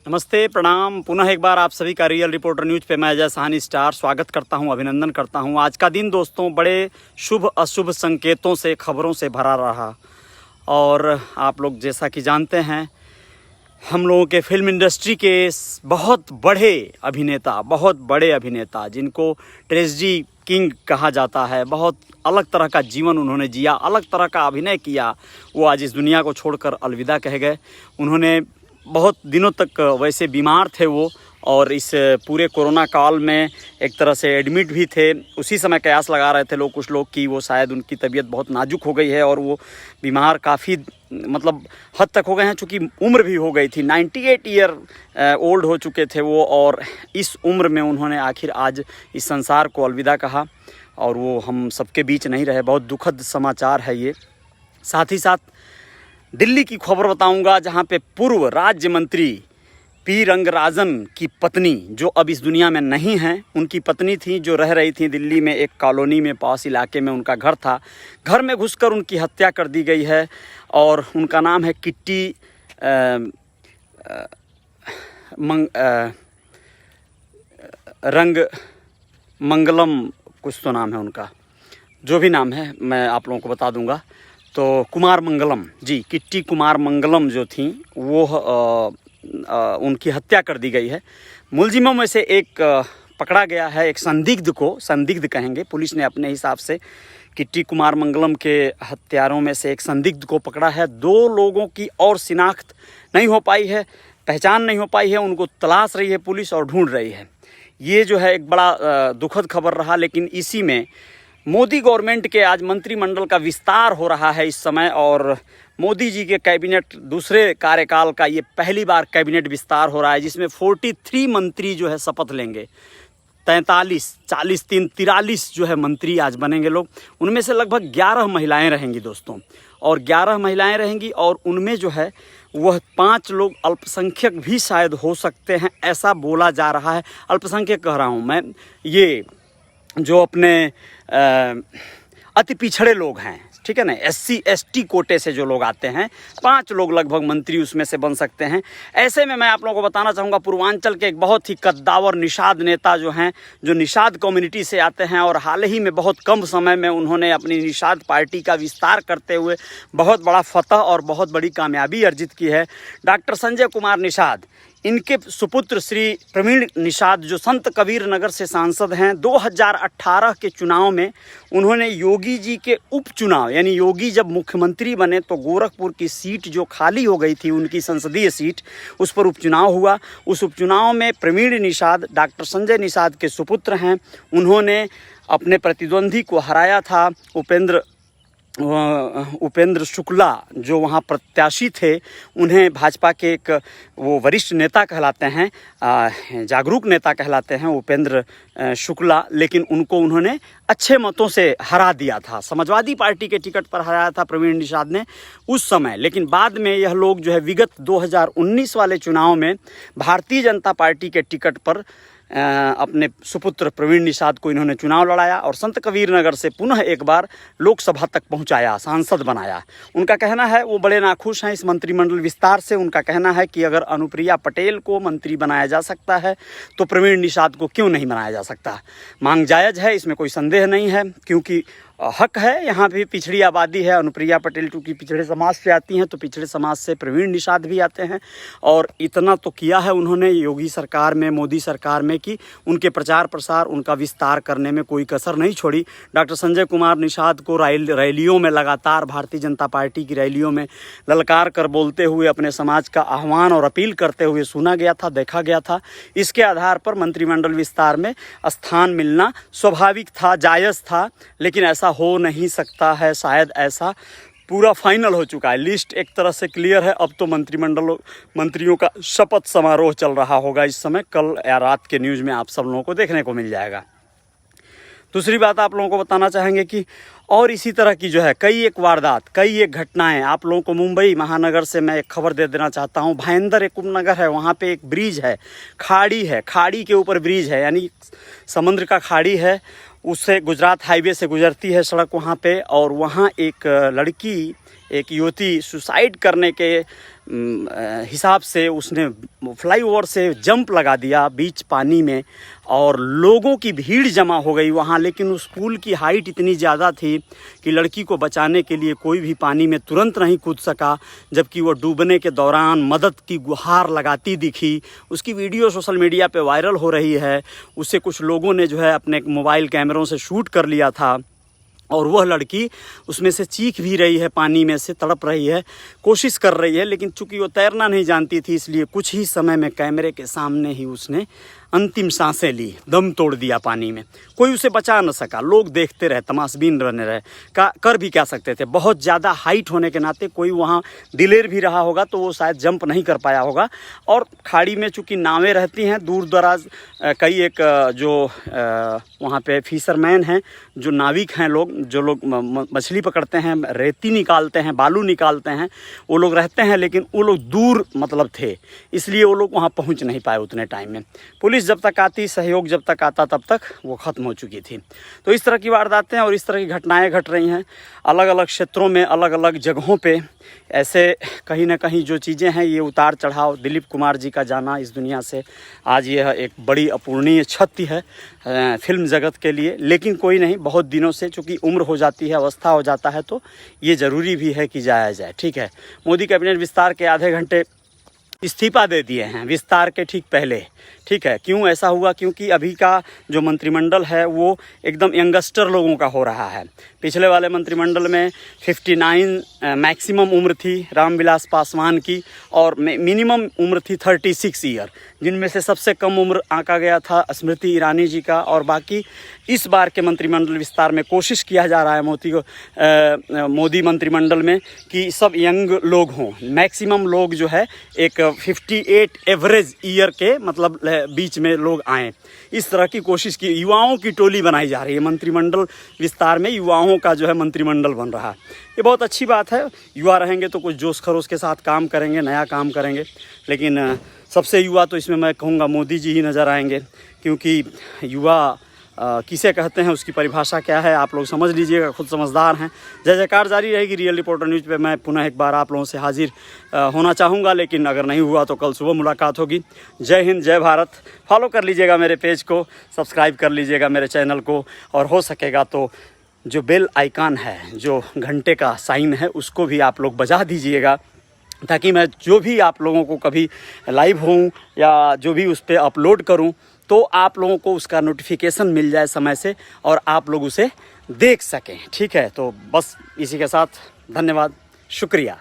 नमस्ते, प्रणाम। पुनः एक बार आप सभी का रियल रिपोर्टर न्यूज़ पे मैं अजय साहनी स्टार स्वागत करता हूं, अभिनंदन करता हूं। आज का दिन दोस्तों बड़े शुभ अशुभ संकेतों से, खबरों से भरा रहा। और आप लोग जैसा कि जानते हैं, हम लोगों के फिल्म इंडस्ट्री के बहुत बड़े अभिनेता जिनको ट्रेजेडी किंग कहा जाता है, बहुत अलग तरह का जीवन उन्होंने जिया, अलग तरह का अभिनय किया, वो आज इस दुनिया को छोड़कर अलविदा कह गए। उन्होंने बहुत दिनों तक वैसे बीमार थे वो, और इस पूरे कोरोना काल में एक तरह से एडमिट भी थे। उसी समय कयास लगा रहे थे कुछ लोग कि वो शायद उनकी तबीयत बहुत नाजुक हो गई है और वो बीमार काफ़ी हद तक हो गए हैं, चूँकि उम्र भी हो गई थी। 98 ईयर ओल्ड हो चुके थे वो, और इस उम्र में उन्होंने आखिर आज इस संसार को अलविदा कहा और वो हम सबके बीच नहीं रहे। बहुत दुखद समाचार है ये। साथ ही साथ दिल्ली की खबर बताऊंगा, जहां पे पूर्व राज्य मंत्री पी रंगराजन की पत्नी, जो अब इस दुनिया में नहीं हैं, उनकी पत्नी थी जो रह रही थी दिल्ली में एक कॉलोनी में, पास इलाके में उनका घर था। घर में घुसकर उनकी हत्या कर दी गई है और उनका नाम है किट्टी रंग मंगलम, कुछ तो नाम है उनका, जो भी नाम है मैं आप लोगों को बता दूंगा। तो कुमार मंगलम जी, किट्टी कुमार मंगलम जो थी वो उनकी हत्या कर दी गई है। मुलजिमों में से एक पकड़ा गया है, एक संदिग्ध कहेंगे, पुलिस ने अपने हिसाब से किट्टी कुमार मंगलम के हत्यारों में से एक संदिग्ध को पकड़ा है। 2 लोगों की और शिनाख्त नहीं हो पाई है, पहचान नहीं हो पाई है, उनको तलाश रही है पुलिस और ढूंढ रही है। ये जो है एक बड़ा दुखद खबर रहा। लेकिन इसी में मोदी गवर्नमेंट के आज मंत्रिमंडल का विस्तार हो रहा है इस समय, और मोदी जी के कैबिनेट दूसरे कार्यकाल का ये पहली बार कैबिनेट विस्तार हो रहा है, जिसमें 43 मंत्री जो है शपथ लेंगे। 43, 40, 3, 43 जो है मंत्री आज बनेंगे लोग। उनमें से लगभग 11 महिलाएं रहेंगी दोस्तों, और 11 महिलाएं रहेंगी, और उनमें जो है वह 5 लोग अल्पसंख्यक भी शायद हो सकते हैं, ऐसा बोला जा रहा है। अल्पसंख्यक कह रहा हूँ मैं, ये जो अपने अति पिछड़े लोग हैं, ठीक है ना, SC ST कोटे से जो लोग आते हैं, 5 लोग लगभग मंत्री उसमें से बन सकते हैं। ऐसे में मैं आप लोगों को बताना चाहूँगा, पूर्वांचल के एक बहुत ही कद्दावर निषाद नेता जो हैं, जो निषाद कम्युनिटी से आते हैं, और हाल ही में बहुत कम समय में उन्होंने अपनी निषाद पार्टी का विस्तार करते हुए बहुत बड़ा फतह और बहुत बड़ी कामयाबी अर्जित की है। डॉक्टर संजय कुमार निषाद, इनके सुपुत्र श्री प्रवीण निषाद, जो संत कबीर नगर से सांसद हैं, 2018 के चुनाव में उन्होंने योगी जी के उपचुनाव, यानी योगी जब मुख्यमंत्री बने तो गोरखपुर की सीट जो खाली हो गई थी, उनकी संसदीय सीट, उस पर उपचुनाव हुआ। उस उपचुनाव में प्रवीण निषाद डॉक्टर संजय निषाद के सुपुत्र हैं, उन्होंने अपने प्रतिद्वंदी को हराया था। उपेंद्र शुक्ला जो वहाँ प्रत्याशी थे, उन्हें भाजपा के एक वो वरिष्ठ नेता कहलाते हैं, जागरूक नेता कहलाते हैं उपेंद्र शुक्ला, लेकिन उनको उन्होंने अच्छे मतों से हरा दिया था। समाजवादी पार्टी के टिकट पर हराया था प्रवीण निषाद ने उस समय। लेकिन बाद में यह लोग जो है विगत 2019 वाले चुनाव में भारतीय जनता पार्टी के टिकट पर अपने सुपुत्र प्रवीण निषाद को इन्होंने चुनाव लड़ाया और संत कबीर नगर से पुनः एक बार लोकसभा तक पहुंचाया, सांसद बनाया। उनका कहना है, वो बड़े नाखुश हैं इस मंत्रिमंडल विस्तार से। उनका कहना है कि अगर अनुप्रिया पटेल को मंत्री बनाया जा सकता है तो प्रवीण निषाद को क्यों नहीं बनाया जा सकता। मांग जायज़ है, इसमें कोई संदेह नहीं है, क्योंकि हक है, यहाँ भी पिछड़ी आबादी है। अनुप्रिया पटेल चूँकि पिछड़े समाज से आती हैं, तो पिछड़े समाज से प्रवीण निषाद भी आते हैं। और इतना तो किया है उन्होंने योगी सरकार में, मोदी सरकार में, कि उनके प्रचार प्रसार, उनका विस्तार करने में कोई कसर नहीं छोड़ी। डॉक्टर संजय कुमार निषाद को रैलियों में लगातार, भारतीय जनता पार्टी की रैलियों में ललकार कर बोलते हुए, अपने समाज का आह्वान और अपील करते हुए सुना गया था, देखा गया था। इसके आधार पर मंत्रिमंडल विस्तार में स्थान मिलना स्वाभाविक था, जायज़ था। लेकिन ऐसा हो नहीं सकता है, शायद ऐसा पूरा फाइनल हो चुका है, लिस्ट एक तरह से क्लियर है। अब तो मंत्रियों का शपथ समारोह चल रहा होगा इस समय, कल या रात के न्यूज़ में आप सब लोगों को देखने को मिल जाएगा। दूसरी बात आप लोगों को बताना चाहेंगे कि और इसी तरह की जो है कई एक वारदात, कई एक घटनाएं आप लोगों को मुंबई महानगर से मैं एक खबर दे देना चाहता हूं। भाईंदर एक उपनगर है, वहां पे एक ब्रिज है, खाड़ी है, खाड़ी के ऊपर ब्रिज है, यानी समुद्र का खाड़ी है, उससे गुजरात हाईवे से गुजरती है सड़क वहाँ पे। और वहाँ एक लड़की एक युवती सुसाइड करने के हिसाब से उसने फ्लाईओवर से जंप लगा दिया बीच पानी में और लोगों की भीड़ जमा हो गई वहाँ। लेकिन उस पुल की हाइट इतनी ज़्यादा थी कि लड़की को बचाने के लिए कोई भी पानी में तुरंत नहीं कूद सका, जबकि वो डूबने के दौरान मदद की गुहार लगाती दिखी। उसकी वीडियो सोशल मीडिया पे वायरल हो रही है। उसे कुछ लोगों ने जो है अपने मोबाइल कैमरों से शूट कर लिया था और वह लड़की उसमें से चीख भी रही है, पानी में से तड़प रही है, कोशिश कर रही है। लेकिन चूंकि वो तैरना नहीं जानती थी इसलिए कुछ ही समय में कैमरे के सामने ही उसने अंतिम सांसें ली, दम तोड़ दिया पानी में। कोई उसे बचा न सका, लोग देखते रहे, तमाशबीन बने रहे। कर भी क्या सकते थे, बहुत ज़्यादा हाइट होने के नाते कोई वहाँ दिलेर भी रहा होगा तो वो शायद जंप नहीं कर पाया होगा। और खाड़ी में चूँकि नावें रहती हैं दूर दराज, कई एक जो वहाँ पे फिशरमैन हैं, जो नाविक हैं लोग, जो लोग मछली पकड़ते हैं, रेती निकालते हैं, बालू निकालते हैं, वो लोग रहते हैं। लेकिन वो लोग दूर मतलब थे, इसलिए वो लोग वहाँ पहुँच नहीं पाए उतने टाइम में। पुलिस जब तक आती, सहयोग जब तक आता, तब तक वो ख़त्म हो चुकी थी। तो इस तरह की वारदातें और इस तरह की घटनाएं घट रही हैं अलग अलग क्षेत्रों में, अलग अलग जगहों पे। ऐसे कहीं ना कहीं जो चीज़ें हैं, ये उतार चढ़ाव, दिलीप कुमार जी का जाना इस दुनिया से आज यह एक बड़ी अपूर्णीय क्षति है फिल्म जगत के लिए। लेकिन कोई नहीं, बहुत दिनों से चूँकि उम्र हो जाती है, अवस्था हो जाता है, तो ये ज़रूरी भी है कि जाया जाए। ठीक है, मोदी कैबिनेट विस्तार के आधे घंटे इस्तीफा दे दिए हैं विस्तार के ठीक पहले। ठीक है, क्यों ऐसा हुआ? क्योंकि अभी का जो मंत्रिमंडल है वो एकदम यंगस्टर लोगों का हो रहा है। पिछले वाले मंत्रिमंडल में 59 मैक्सिमम उम्र थी रामविलास पासवान की और मिनिमम उम्र थी 36 ईयर, जिनमें से सबसे कम उम्र आंका गया था स्मृति ईरानी जी का। और बाकी इस बार के मंत्रिमंडल विस्तार में कोशिश किया जा रहा है मोदी मंत्रिमंडल में कि सब यंग लोग हों। मैक्सिमम लोग जो है एक 58 एवरेज ईयर के मतलब बीच में लोग आएँ, इस तरह की कोशिश की। युवाओं की टोली बनाई जा रही है मंत्रिमंडल विस्तार में, युवाओं का जो है मंत्रिमंडल बन रहा है। ये बहुत अच्छी बात है। युवा रहेंगे तो कुछ जोश खरोश के साथ काम करेंगे, नया काम करेंगे। लेकिन सबसे युवा तो इसमें मैं कहूँगा मोदी जी ही नज़र आएंगे, क्योंकि युवा किसे कहते हैं, उसकी परिभाषा क्या है, आप लोग समझ लीजिएगा, खुद समझदार हैं। जय जयकार जारी रहेगी। रियल रिपोर्टर न्यूज़ पे मैं पुनः एक बार आप लोगों से हाजिर होना चाहूँगा, लेकिन अगर नहीं हुआ तो कल सुबह मुलाकात होगी। जय हिंद, जय भारत। फॉलो कर लीजिएगा मेरे पेज को, सब्सक्राइब कर लीजिएगा मेरे चैनल को, और हो सकेगा तो जो बेल आइकन है, जो घंटे का साइन है, उसको भी आप लोग बजा दीजिएगा, ताकि मैं जो भी आप लोगों को कभी लाइव हूँ या जो भी उस पर अपलोड करूँ तो आप लोगों को उसका नोटिफिकेशन मिल जाए समय से और आप लोग उसे देख सकें। ठीक है, तो बस इसी के साथ धन्यवाद, शुक्रिया।